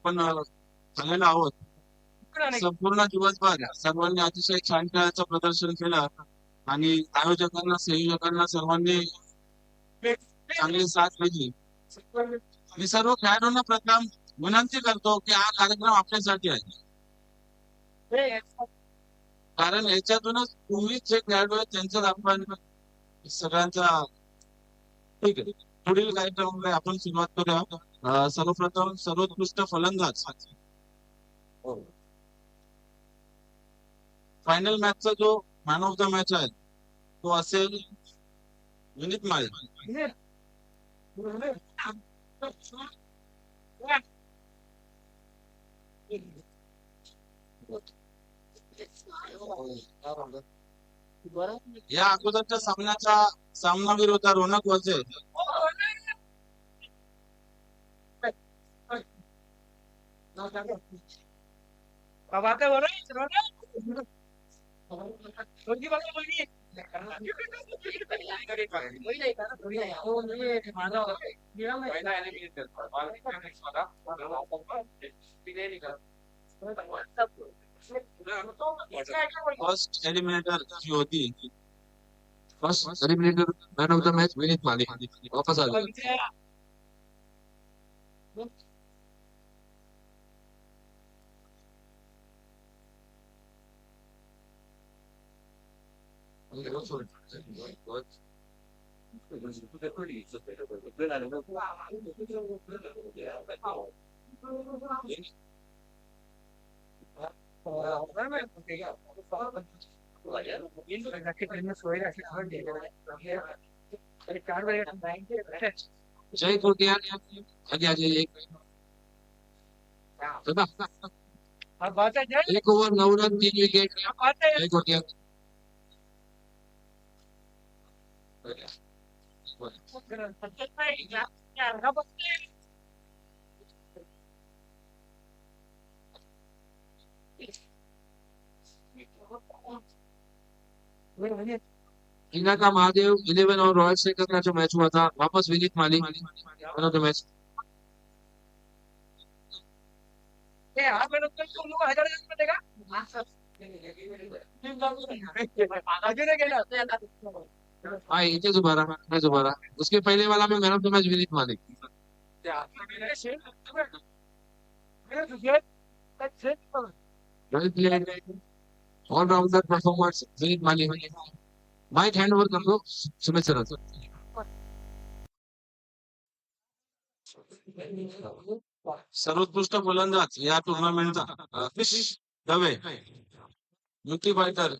आपण झालेलो आहोत. संपूर्ण दिवसभर सर्वांनी अतिशय छान खेळाचं प्रदर्शन केलं आणि आयोजकांना संयोजकांना सर्वांनी चांगली साथ दिली. मी सर्व खेळाडूंना प्रथम विनंती करतो की हा कार्यक्रम आपल्यासाठी आहे, कारण याच्यातूनच तुम्ही जे खेळाडू आहेत त्यांच्यात आपण सगळ्यांचा ठीक आहे. पुढील कार्यक्रमाला आपण सुरुवात करूया. सर्वप्रथम सर्वोत्कृष्ट फलंदाज फायनल मॅचचा जो मॅन ऑफ द मॅच आहे तो असेल विनीत माळी. या अगोदरच्या सामनावीर होता रोनक वजे. फर्स्ट एलिमिनेटर जी होती, first eliminator man of the match Vineet Mali वापस आले. जय कोटिया आगे आ जाइए. एक over 9 run 3 wicket. Jay Kotia. Hina का महादेव 11 और रॉयल सेकर का जो मैच हुआ था वापस Vineet Mali man of the match. हाँ इथे दोबारा उसके पहले वाला में man of the match Vineet Mali. Well played allrounder performance Vineet Mali. Mike hand over कर दो सुमित सर. सर्वोत्कृष्ट फलंदाज या टुर्नामेंटचा फिश दवे युटी फायटर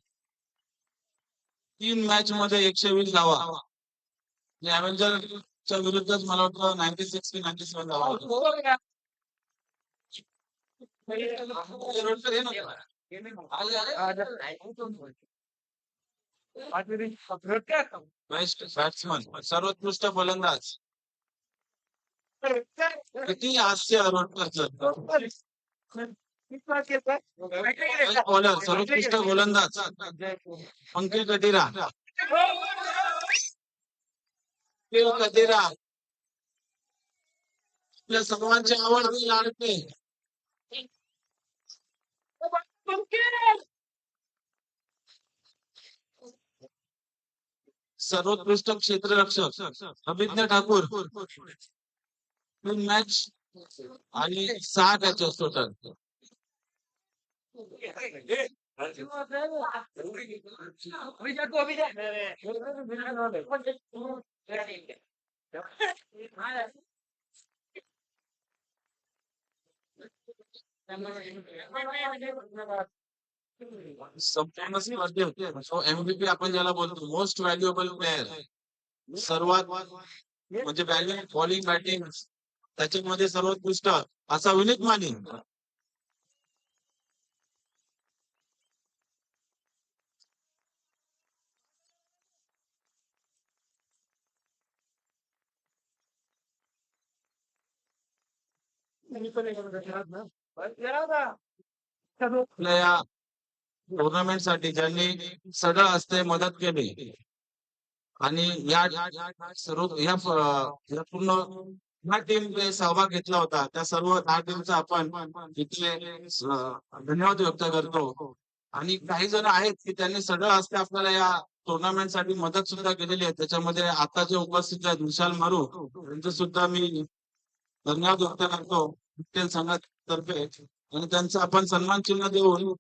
3 मॅच मध्ये 120 धावा. च्या विरुद्धच मला वाटतं 96 की 97 धावा. बेस्ट बॅट्समन सर्वोत्कृष्ट फलंदाज किती हास्य रोडकरचं. बॉलर सर्वोत्कृष्ट गोलंदाज अंकित कटिरा. कटिरा आपल्या सर्वांचे आवडते लाडके सर्वोत्कृष्ट क्षेत्ररक्षक अभिज्ञ ठाकूर. 3 मॅच आणि 6 कॅचेस टोटल. संपूर्ण स्पर्धेत MVP आपण ज्याला बोलतो मोस्ट व्हॅल्युएबल प्लेअर सर्वात म्हणजे बॉलिंग बॅटिंग त्याच्यामध्ये सर्वोत्कृष्ट असा विनीत माली. आपल्या या टुर्नामेंट साठी ज्यांनी सगळं असते मदत केली आणि या सर्व या पूर्ण दहा टीमने सहभाग घेतला होता. त्या सर्व 10 टीमचा आपण इथे धन्यवाद व्यक्त करतो. आणि काही जण आहेत की त्यांनी सगळं असते आपल्याला या टुर्नामेंट साठी मदत सुद्धा केलेली आहे. त्याच्यामध्ये आता जे उपस्थित आहेत विशाल मारू यांचं सुद्धा मी धन्यवाद व्यक्त करतो विठ्ठल संघातर्फे. आणि त्यांचा आपण सन्मान चिन्ह देऊन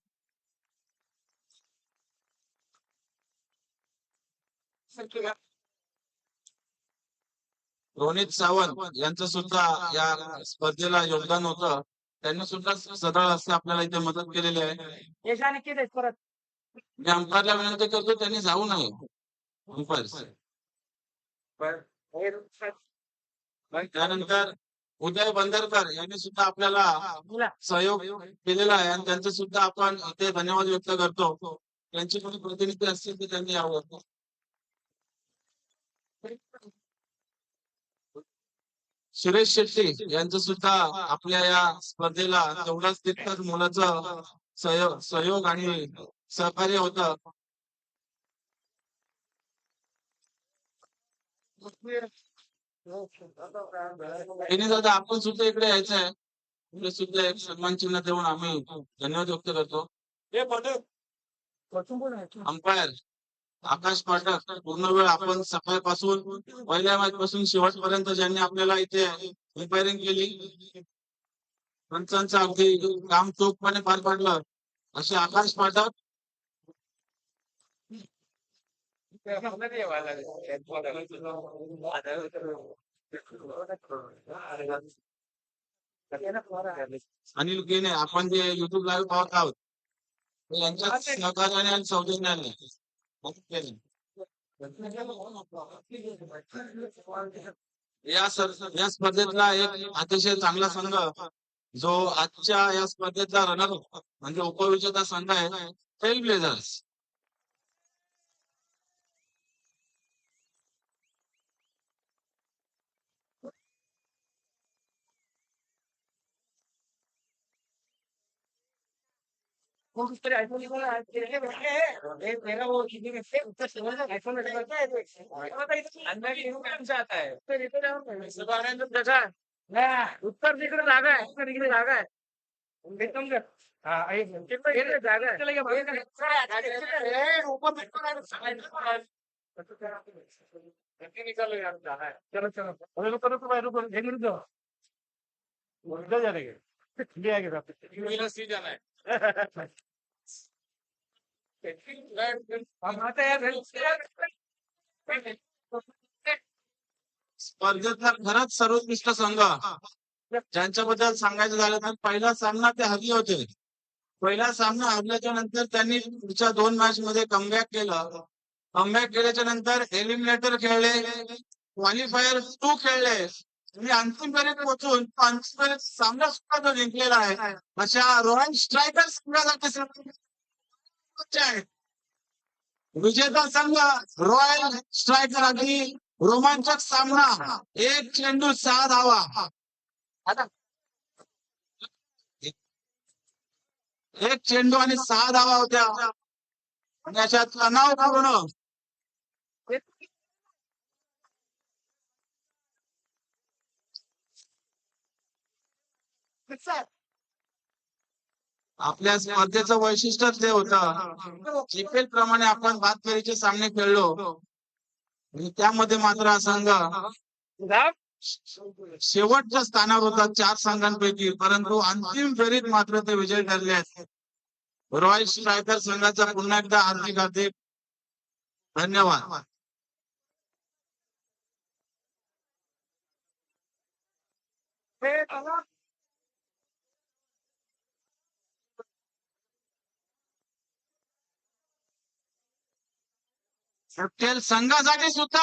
रोनित सावंत यांचं सुद्धा या स्पर्धेला योगदान होतं. त्यांनी सुद्धा सरळ असते आपल्याला इथे मदत केलेली आहे. परत मी अंपायरला विनंती करतो त्यांनी जाऊ नये. त्यानंतर उदय बंदरकर यांनी सुद्धा आपल्याला सहयोग केलेला आहे आणि त्यांचं सुद्धा आपण इथे धन्यवाद व्यक्त करतो. त्यांची कोणी प्रतिनिधी असतील तर त्यांनी यावं. सुरेश शेट्टी यांचं सुद्धा आपल्या या स्पर्धेला तेवढाच तितकंच मुलाचं सहयोग आणि सहकार्य होतं. त्यांनी दादा आपण सुद्धा इकडे यायचं आहे. इकडे सुद्धा एक सन्मान चिन्ह देऊन आम्ही धन्यवाद व्यक्त करतो. अंपायर आकाश पाठक पूर्ण वेळ आपण सकाळपासून पहिल्या मॅच पासून शेवटपर्यंत ज्यांनी आपल्याला इथे अंपायरिंग केली पंचांचं अगदी काम चोखपणे पार पाडलं असे आकाश पाठक. अनिल केने आपण जे युट्यूब लाईव्ह पाहत आहोत यांच्या सहकार्याने आणि सौजन्याने या स्पर्धेतला एक अतिशय चांगला संघ जो आजच्या या स्पर्धेतला रनर म्हणजे उपविजेता संघ आहे ट्रेल ब्लेझर्स. उत्तर तिकडे जागा आहे तिकडे जागा आहे स्पर्धेतला खरंच सर्वोत्कृष्ट संघ ज्यांच्याबद्दल सांगायचं झालं तर पहिला सामना ते हरले होते. पहिला सामना हरल्याच्या नंतर त्यांनी पुढच्या 2 मॅच मध्ये कमबॅक केलं. कमबॅक केल्याच्या नंतर एलिमिनेटर खेळले, क्वालिफायर 2 खेळले आणि अंतिम फेरीत पोहोचून अंतिम फेरीत सामना सुद्धा तो जिंकलेला आहे. अशा रॉयल स्ट्रायकर संघासाठी विजेता संघ रॉयल स्ट्रायकर. अगदी रोमांचक सामना. एक चेंडू 6 धावा. आता एक चेंडू आणि 6 धावा होत्या आणि अशा तणावपूर्ण आपल्या स्पर्धेचं वैशिष्ट्यच ते होतं. IPL प्रमाणे आपण बाद फेरीचे सामने खेळलो आणि त्यामध्ये मात्र हा संघ शेवटच्या स्थानावर होता 4 संघांपैकी, परंतु अंतिम फेरीत मात्र ते विजय ठरले आहेत. रॉयल स्ट्रायकर संघाचा पुन्हा एकदा हार्दिक हार्दिक धन्यवाद. संघासाठी सुद्धा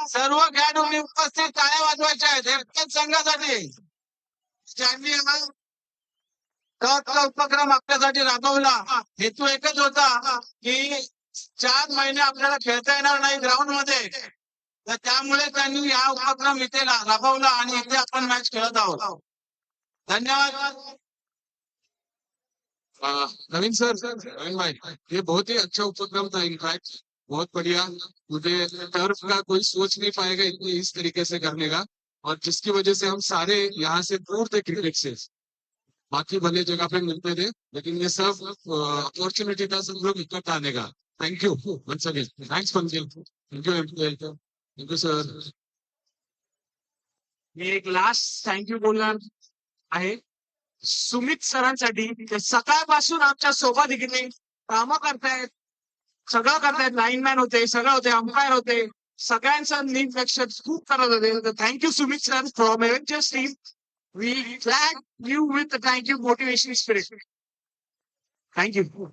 सर्व खेळाडूंनी उपस्थित टाळ्या वाजवायच्या आहेत. संघासाठी ज्यांनी उपक्रम आपल्यासाठी राबवला हेतू एकच होता की 4 महिने आपल्याला खेळता येणार नाही ग्राउंड मध्ये, तर त्यामुळे त्यांनी हा उपक्रम इथे राबवला आणि इथे आपण मॅच खेळत आहोत. धन्यवाद. नवीन सर, नवीन भाई, ये बहुत ही अच्छा उपक्रम था. इनफैक्ट बहुत बढ़िया. मुझे टर्फ का कोई सोच नहीं पाएगा इतनी इस तरीके से करने का. और जिसकी वजह से हम सारे यहाँ से दूर थे क्रिकेट से। बाकी भले जगह पे मिलते थे, लेकिन ये सब अपॉर्चुनिटी था सब लोग इकट्ठा आने का। Thank you once again, thanks Pankaj, thank you sir. मी एक लास्ट थँक्यू बोलणार आहे सुमित सरांसाठी. ते सकाळपासून आमच्या सोबत इकडे कामं करतायत, सगळं करतायत. लाईनमॅन होते, सगळं होते, अंपायर होते, सगळ्यांचं नीट लक्ष खूप करत होते. Thank you Sumit sir from Avengers team. We flag you with thank you motivation spirit. Thank you.